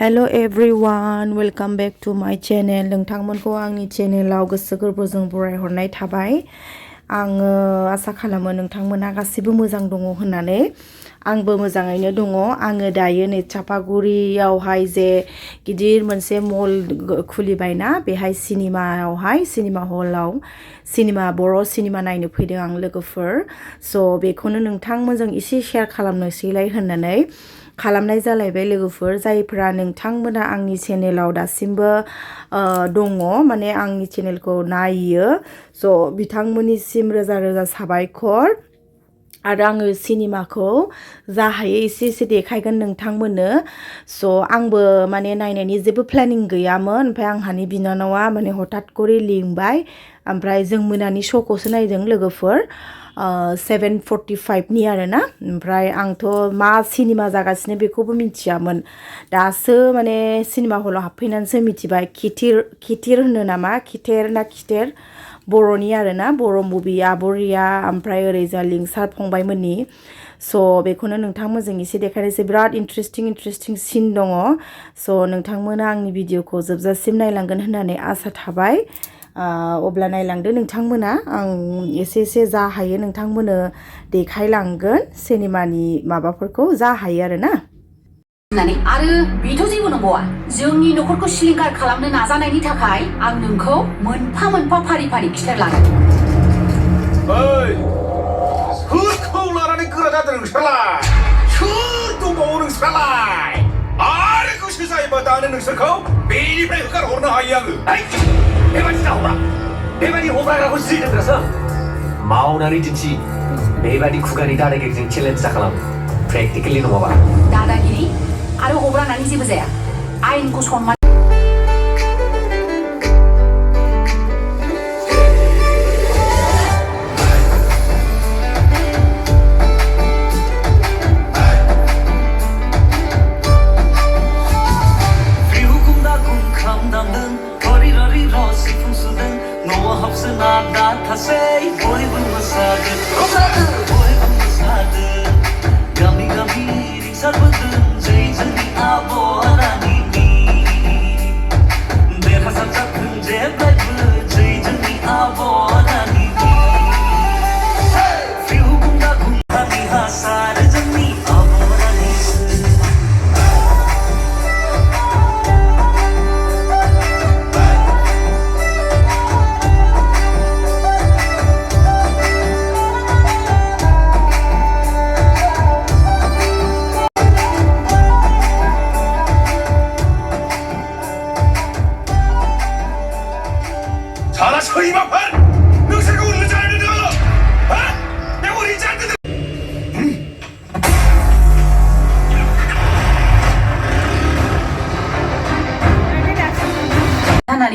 Hello everyone, welcome back to my channel. नोंथांमोनखौ आंनि चेनेलाव गोसो गोरबोजों बरायहरनाय थाबाय। आङो आसा खालामो नोंथांमोना गासिबो मोजां दङ होननानै। आंबो मोजाङैनो दङ। आङो दायो नै चापागुरियावहाय जे गिदिर मोनसे मल खुलिबायना बेहाय सिनेमा हलाव बर' सिनेमा नायनो फैदों आं लोगोफोर। स' बेखौनो नोंथांमोनजों एसे शेयार खालामनोसैलाय होननानै खालामनाय जालायबाय लोगोफोर। जायफोरा नोंथांमोना आंनि चेनेलाव दासिमबो दङ माने आंनि चेनेलखौ नायो, स' बिथांमोननिसिम रोजा रोजा साबायखर। आरो आङो सिनेमाखौ जा हायो एसे देखायगोन नोंथांमोननो। स' आंबो माने नायनायनि जेबो प्लेनिं गैयामोन, ओमफ्राय आंहानि बिनानावा माने हठात करे लिंबाय, ओमफ्राय जों मोनानि श'खौसो नायदों लोगोफोर। 7:45 नि आरोना। ओमफ्राय आंथ' मा सिनेमा जागासिनो बेखौबो मिथियामोन। दासो माने सिनेमा हलाव हाबफैनानैसो मिथिबाय। खिथिर होनो नामा, खिथेर बर'नि आरोना, बर' मुभि आब'रिया ओमफ्राय ओरैजा लिंसार फंबायमोननि। स' बेखौनो नोंथांमोनजों एसे देखायनोसै। बिराद इन्ट्रेस्टिं सिन दङ। स' नोंथांमोना आंनि भिडिअखौ जोबजासिम नायलांगोन होननानै आसा थाबाय। अब्ला नायलांदो नोंथांमोना। आं एसे जा हायो नोंथांमोननो देखायलांगोन सिनेमानि माबाफोरखौ जा हायो आरोना। आरो बेथ' जेबो नंबावा, जोंनि न'खरखौ सिलिंखार खालामनो नाजानायनि थाखाय आं नोंखौ मोनफा मोनफा फारि खिथेरलांगोन। सोरखौ लानानै गोरा जादों नोंसोरलाय? सोर दंबावो नोंसोरलाय? आरो गोसो जायोबा दानो नोंसोरखौ बेनिफ्राय होखारहरनो हायो आङो। बेबादि दाहरा, बेबादि हगारग्राखौ जि दोनग्रासो मावनानै दिन्थि। बेबादि खुगानि दादागिरिजों चेलेन्ज दाखालाम, प्रेक्टिकेलि नङाबा। दादागिरि आरो हब्रानानै जेबो जाया। आयेनखौ सनमान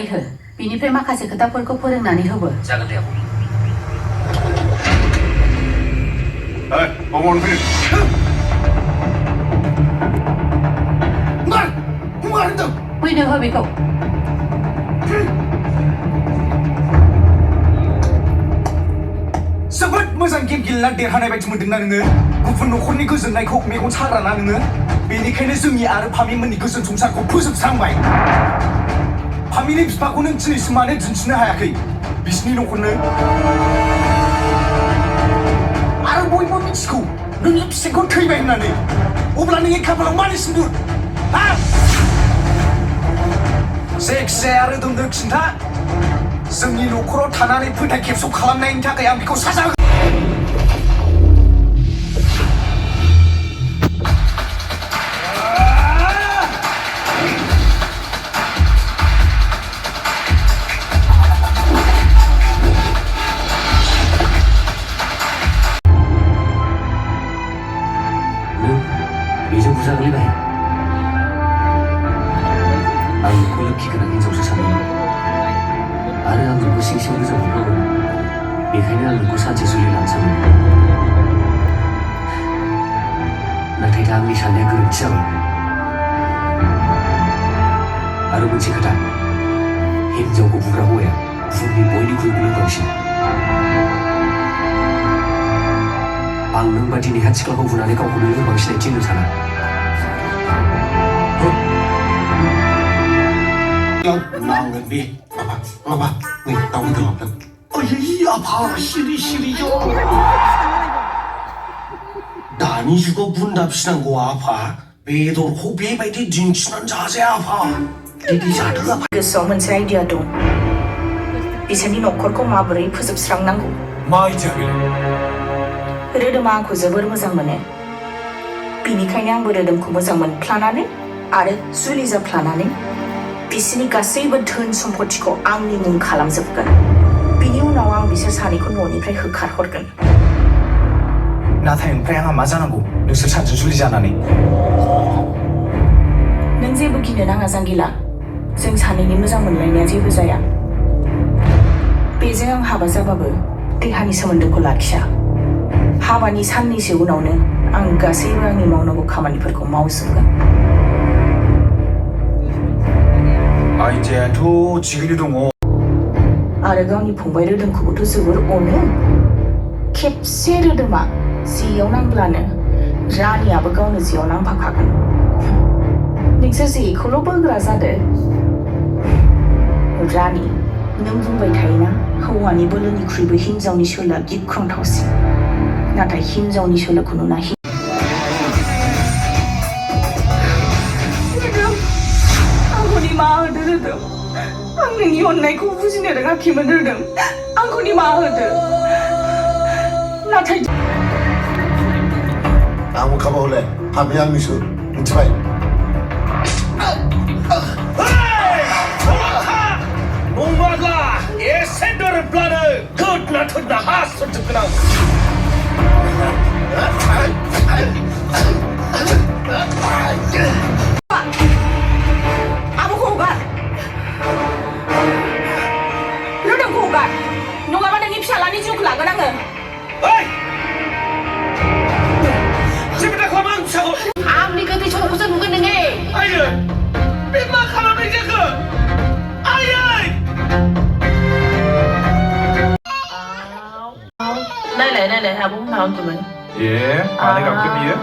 हो, बेनिफ्राय माखासे खोथाफोरखौ फोरोंनानै होबो। जागोन दे आब'। अमन फैदों। होनदों फैनो हो बेखौ। जोबोद मोजां गेम गेलेना देरहानाय बायदि मोनदोंना नोङो? गुबुन न'खरनि गोजोननायखौ मेगन साग्राना नोङो? बेनिखायनो जोंनि आरो फामिमोननि गोजोन संसारखौ फोजोबस्रांबाय। फामिनि बिफाखौ नों दिनैसिम मानो दिन्थिनो हायाखै बिसिनि न'खरनो? आरो बयबो मिथिगौ नोंनि फिसाइखौ थैबाय होननानै। अब्ला नोंनि खाफालाव मानि सिन्दुर? जायखिजाया रोदोमदो खिन्था। जोंनि न'खराव थानानै फोथाय खेबस' खालामनायनि थाखाय आं बेखौ साजा होगोन। बेजों बुजागोलैबाय। आं नोंखौ लोखि गोनां हिनजावसो सानोमोन आरो आं नोंखौ सिं मोजां मोनोमोन। बेखायनो आं नोंखौ सानसे जुलि लानो सानदोंमोन। नाथाय दा आंनि साननाया गोरोन्थि जाबाय। आरो मोनसे खोथा, हिनजावखौ बुग्रा हौवाया बुहुमनि बयनिख्रुइबो लोरबांसिन। आं नों बादिनि हाथिखाखौ बुनानै गावखौनो लोरबां सिनायथि होनो साना। 나오는 비. 봐봐. 네, 나오는 거 없다. 아파. 시리죠. 나니 주고 분답시는 거 아파. बेदर खौ बेबायदि दिन्थिनानै जाजाया आफा बिदि जादों आफा गोसोआव मोनसे आइडिया दं बिसोरनि न'खरखौ माबोरै फोजोबस्रांनांगौ मा आइडिया रोदोमा आंखौ जोबोर मोजां मोनो बिनिखायनो आंबो रोदोमखौ मोजां मोनफ्लानानै आरो जुलि जाफ्लानानै बिसोरनि गासैबो धोन सम्पथिखौ आंनि मुं खालामजोबगोन बिनि उनाव आं बिसोर सानैखौ न'निफ्राय होखारहरगोन नाथाय ओमफ्राय आंहा मा जानांगौ नोंसोर सानैजों जुलि जानानै नों जेबो गिनो नाङा जांगिला जों सानैनि मोजां मोनलायनाया जेबो जाया बेजों आं हाबा जाबाबो देहानि सोमोन्दोखौ लाखिया हाबानि साननैसो उनावनो आं गासैबो आंनि मावनांगौ खामानिफोरखौ मावजोबगोन आइडियाथ' थिगैनो दङ आरो गावनि फंबाय रोदोमखौबोथ' जोबोर अनो खेबसे रोदोमा जेयाव नांब्लानो रानियाबो गावनो जेयाव नांफाखागोन नोंसोर जेखौल' बोग्रा जादो रानि नों बुंबाय थायोना हौवानि बोलोनिख्रुइबो हिनजावनि सोलोआ गिख्रंथावसिन नाथाय हिनजावनि सोलोखौ नुना आंखौ निमाहा होदो रोदोम आं नोंनि अननायखौ बुजिनो रोङाखैमोन रोदोम आंखौ निमाहा होदो नाथाय 아무 가봐올래 밤이양 미수 인치바이 몽마가 예센더를 플라는 굿나트나 하스트그랑 아무거 오간 로덤고 오간 नङाबा नोंनि फिसालानि जिउखौ लागोन आङो आंनि गोदै समावसो नुगोन नोङो आयै बे मा खालामनाय जाखो आयै नायलाय आब' मा उन्दुबाय ए मानो गाबखो बियो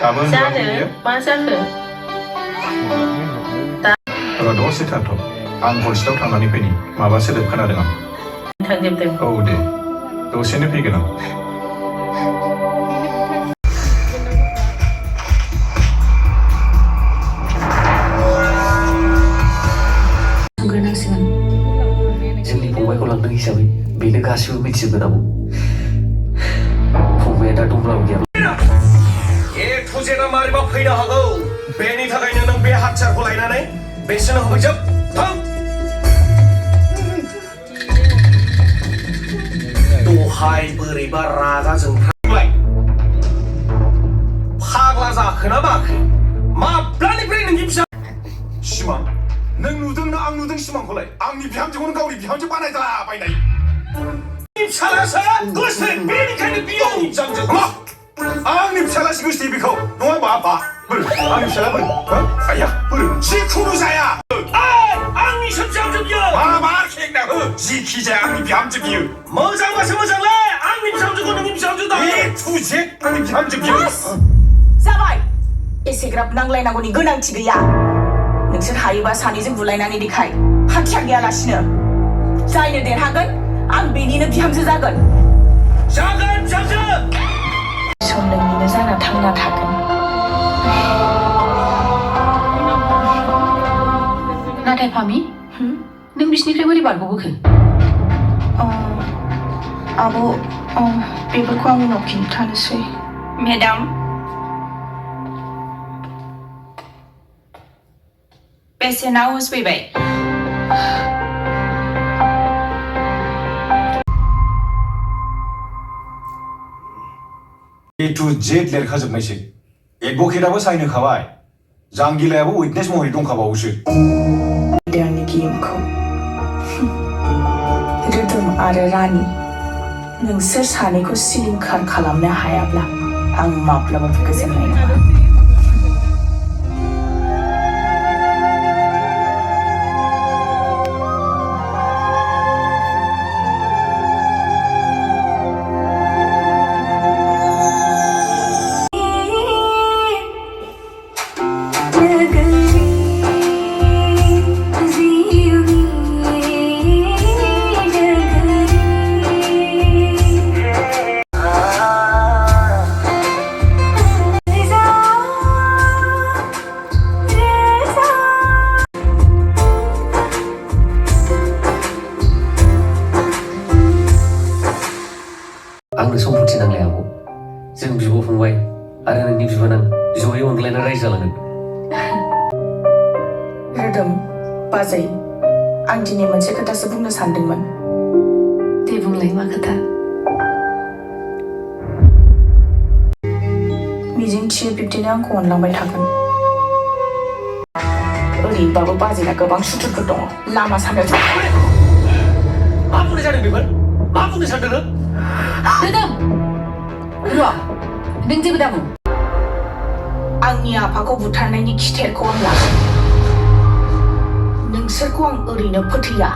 दाबो उन्दुवाखै बियो मा जाखो र' दसे थाथ' आं हस्टेलाव थांनानै फैनि माबा सोदोब खोनादों आं थांजोबदों औ दे दसेनो फैगोन आं जोंनि फंबायखौ लांदों हिसाबै बेनो गासिबो मिथिजोबगोन आबौ फंबाया दा दंब्लाबो गैया ए थुजेना मारैबा फैनो हागौ बेनि थाखायनो नों बे हाथियारखौ लायनानै बेसोरनो होफैजोब थां दहाय बोरैबा रागा जोंफ्रांलाय फाग्ला जाखोना माखो माब्लानिफ्राय नोंनि फिसा सिमां नों नुदोंना आं नुदों सिमांखौलाय आंनि बिहामजोखौनो गावनि बिहामजो बानायलाबायनाय फिसालासो गोसो बेनिखायनो बियो आंनि बिहामजो आंनि फिसालासो गोसो बेखौ नङा होमबा आफा बोरो आंनि फिसाला बोरो आया बोरो जिखुनु जाया आंनि बिहामजो बियो माबा खेंना हो जिखि जाया आंनि बिहामजो बियो मोजांबासो मोजांलै आंनि बिहामजोखौ नोंनि बिहामजो दा ए थुजे आंनि बिहामजो बियो जाबाय एसेग्राब नांलायनांगौनि गोनांथि गैया नोंसोर हायोबा सानैजों बुलायनानै देखाय हाथियार गैयालासिनो जायनो देरहागोन आं बेनिनो बिहामजो जागोन बिहामजो सम नोंनिनो जाना थांना थागोन नाथाय फामि नों बिसिनिफ्राय बोरै बारग'बोखो आब' बेफोरखौ आं उनाव खिन्थानोसै मेडाम पेसेन्टआ होसफैबाय ए टु जेड लिरखाजोबनायसै एडभकेटआबो साइन होखाबाय जांगिलायाबो उइटनेस महरै दंखाबावोसो आंनि गेमखौ रोदोम आरो रानि नोंसोर सानैखौ सिलिंखार खालामनो हायाब्ला आं माब्लाबाबो गोजोननाय नङा रायजो जालांगोन रोदोम बाजै आं दिनै मोनसे खोथासो बुंनो सानदोंमोन दे बुंलाय मा खोथा मिजिंथियो बिब्दिनो आंखौ अनलांबाय थागोन ओरैबाबो बाजैना गोबां सुथुरफोर दङ लामा सामायाव मा बुंनाय जादों बेफोर मा बुंनो सानदों नों रोदोम र' नों जेबो दाबुं आंनि आफाखौ बुथारनायनि खिथेरखौ आं लागोन नोंसोरखौ आं ओरैनो फोथैया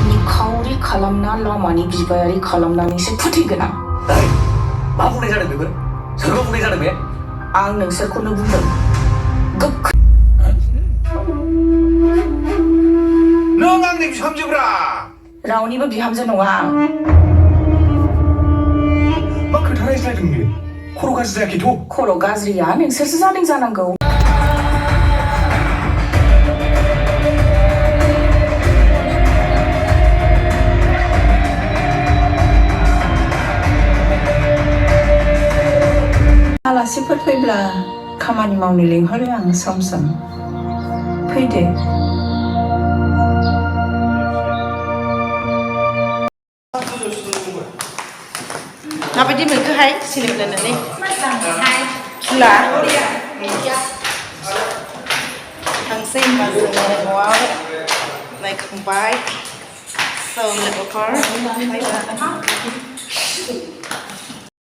निखावरि खालामना लामानि बिबायारि खालामनानैसो फोथैगोन आं मा बुंनाय जादों बेफोर सोरबा बुंनाय जादों बे आं नोंसोरखौनो बुंदों गोख्रै नों आंनि बिहामजोब्रा रावनिबो बिहामजो नङा आं मा खोथा रायज्लायदों बियो खर' गाज्रि जायाखैथ' खर' गाज्रिया नोंसोरसो जादों जानांगौ आलासिफोर फैब्ला खामानि मावनो लिंहरो आं सम सम फैदो माबायदि मोनखोहाय सोलोंनानै फुला थांसै होनबा जोङो न'आव नायखांबाय लोगोफोर